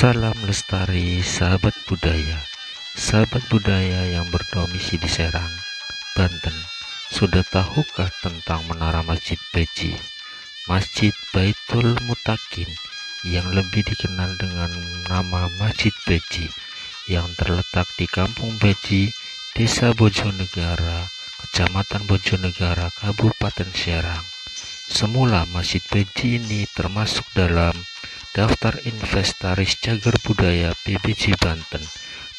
Salam lestari sahabat budaya yang berdomisili di Serang, Banten. Sudah tahukah tentang menara Masjid Beji, Masjid Baitul Mutakin yang lebih dikenal dengan nama Masjid Beji, yang terletak di Kampung Beji, Desa Bojonegara, Kecamatan Bojonegara, Kabupaten Serang. Semula Masjid Beji ini termasuk dalam daftar inventaris cagar budaya PBJ Banten.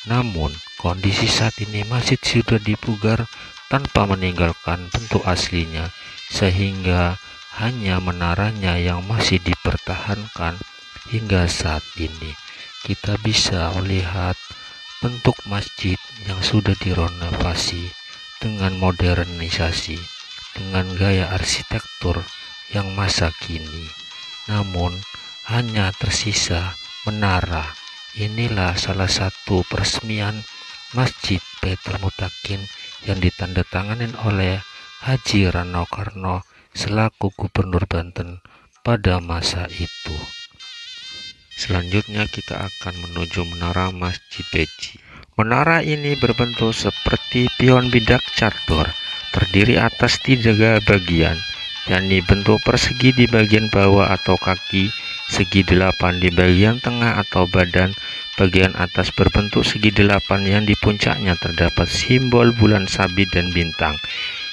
Namun, kondisi saat ini masjid sudah dipugar tanpa meninggalkan bentuk aslinya, sehingga hanya menaranya yang masih dipertahankan hingga saat ini. Kita bisa melihat bentuk masjid yang sudah direnovasi dengan modernisasi, dengan gaya arsitektur yang masa kini. Namun, hanya tersisa menara. Inilah salah satu peresmian Masjid Baitul Mutakin yang ditandatangani oleh Haji Rano Karno selaku Gubernur Banten pada masa itu. Selanjutnya kita akan menuju menara Masjid Beji. Menara ini berbentuk seperti pion bidak cardor, terdiri atas 3 bagian, yakni bentuk persegi di bagian bawah atau kaki, segi 8 di bagian tengah atau badan. Bagian atas berbentuk segi 8 yang di puncaknya terdapat simbol bulan sabit dan bintang.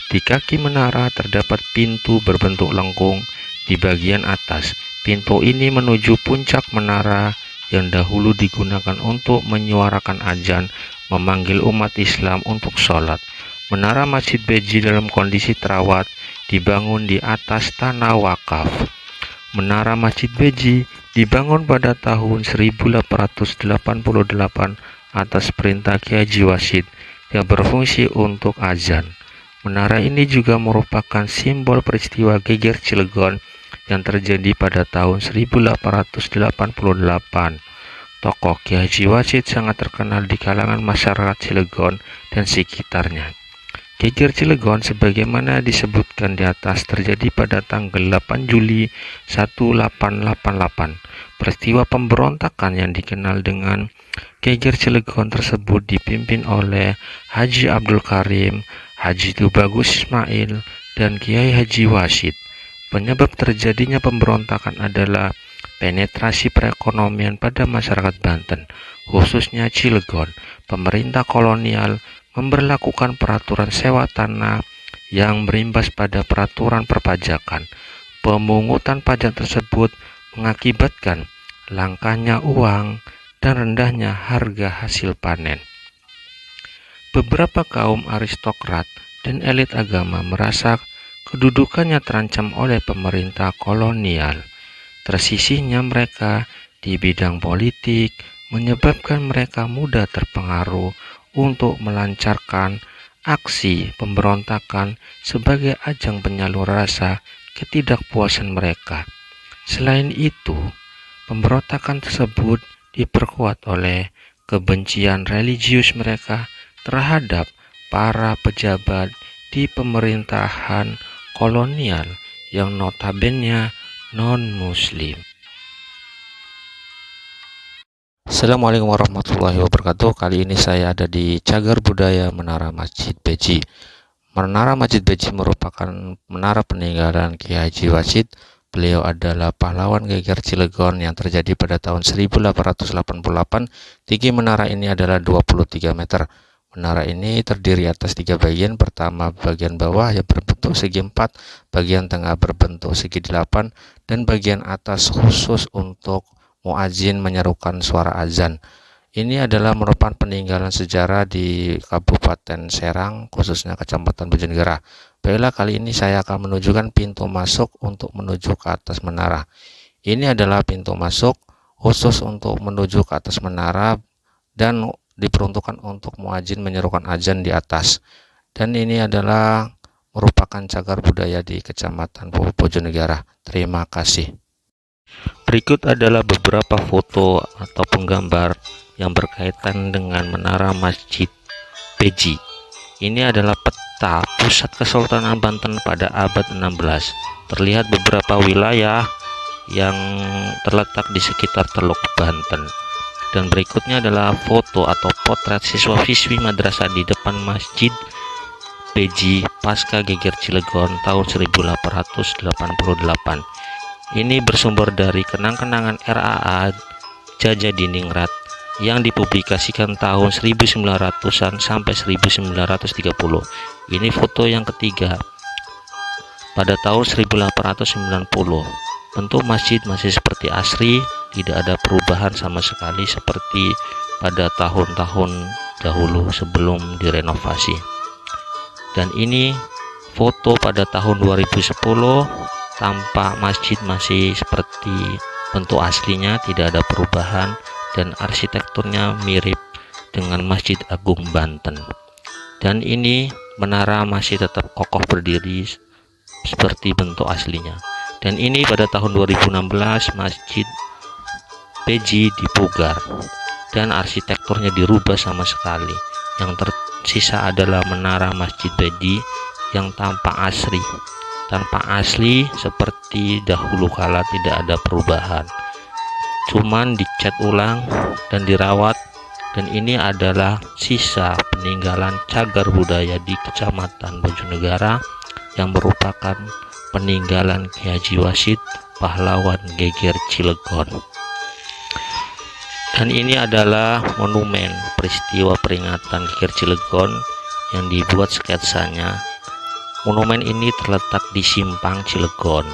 Di kaki menara terdapat pintu berbentuk lengkung di bagian atas. Pintu ini menuju puncak menara yang dahulu digunakan untuk menyuarakan azan, memanggil umat Islam untuk sholat. Menara Masjid Beji dalam kondisi terawat, dibangun di atas tanah wakaf. Menara Masjid Beji dibangun pada tahun 1888 atas perintah Kiai Haji Wasid yang berfungsi untuk azan. Menara ini juga merupakan simbol peristiwa Geger Cilegon yang terjadi pada tahun 1888. Tokoh Kiai Haji Wasid sangat terkenal di kalangan masyarakat Cilegon dan sekitarnya. Geger Cilegon sebagaimana disebutkan di atas terjadi pada tanggal 8 Juli 1888. Peristiwa pemberontakan yang dikenal dengan Geger Cilegon tersebut dipimpin oleh Haji Abdul Karim, Haji Tubagus Ismail, dan Kiai Haji Wasid. Penyebab terjadinya pemberontakan adalah penetrasi perekonomian pada masyarakat Banten, khususnya Cilegon. Pemerintah kolonial memberlakukan peraturan sewa tanah yang berimbas pada peraturan perpajakan. Pemungutan pajak tersebut mengakibatkan langkanya uang dan rendahnya harga hasil panen. Beberapa kaum aristokrat dan elit agama merasa kedudukannya terancam oleh pemerintah kolonial. Tersisihnya mereka di bidang politik menyebabkan mereka mudah terpengaruh untuk melancarkan aksi pemberontakan sebagai ajang penyalur rasa ketidakpuasan mereka. Selain itu, pemberontakan tersebut diperkuat oleh kebencian religius mereka terhadap para pejabat di pemerintahan kolonial yang notabene non-muslim. Assalamualaikum warahmatullahi wabarakatuh. Kali ini saya ada di cagar budaya Menara Masjid Beji. Menara Masjid Beji merupakan menara peninggalan Kiai Haji Wasid. Beliau adalah pahlawan Geger Cilegon yang terjadi pada tahun 1888. Tinggi menara ini adalah 23 meter. Menara ini terdiri atas 3 bagian. Pertama, bagian bawah yang berbentuk segi 4, bagian tengah berbentuk segi 8, dan bagian atas khusus untuk muadzin menyerukan suara azan. Ini adalah merupakan peninggalan sejarah di Kabupaten Serang, khususnya Kecamatan Bojonegara. Baiklah, kali ini saya akan menunjukkan pintu masuk untuk menuju ke atas menara. Ini adalah pintu masuk khusus untuk menuju ke atas menara dan diperuntukkan untuk muadzin menyerukan azan di atas. Dan ini adalah merupakan cagar budaya di Kecamatan Bojonegara. Terima kasih. Berikut adalah beberapa foto atau penggambar yang berkaitan dengan menara Masjid Beji. Ini adalah peta pusat Kesultanan Banten pada abad 16. Terlihat beberapa wilayah yang terletak di sekitar Teluk Banten. Dan berikutnya adalah foto atau potret siswa-siswi madrasah di depan Masjid Peji pasca Geger Cilegon tahun 1888. Ini bersumber dari kenang-kenangan RAA Jajadiningrat yang dipublikasikan tahun 1900-an sampai 1930. Ini foto yang ketiga pada tahun 1890. Bentuk masjid masih seperti asli, tidak ada perubahan sama sekali seperti pada tahun-tahun dahulu sebelum direnovasi. Dan ini foto pada tahun 2010, tampak masjid masih seperti bentuk aslinya, tidak ada perubahan, dan arsitekturnya mirip dengan Masjid Agung Banten. Dan ini menara masih tetap kokoh berdiri seperti bentuk aslinya. Dan ini pada tahun 2016 Masjid Peji dipugar dan arsitekturnya dirubah sama sekali. Yang tersisa adalah menara Masjid Peji yang tampak asli seperti dahulu kala, tidak ada perubahan, cuman dicat ulang dan dirawat. Dan ini adalah sisa peninggalan cagar budaya di Kecamatan Bojonegara yang merupakan peninggalan Ki Haji Wasid, pahlawan Geger Cilegon. Dan ini adalah monumen peristiwa peringatan Geger Cilegon yang dibuat sketsanya. Monumen ini terletak di Simpang Cilegon.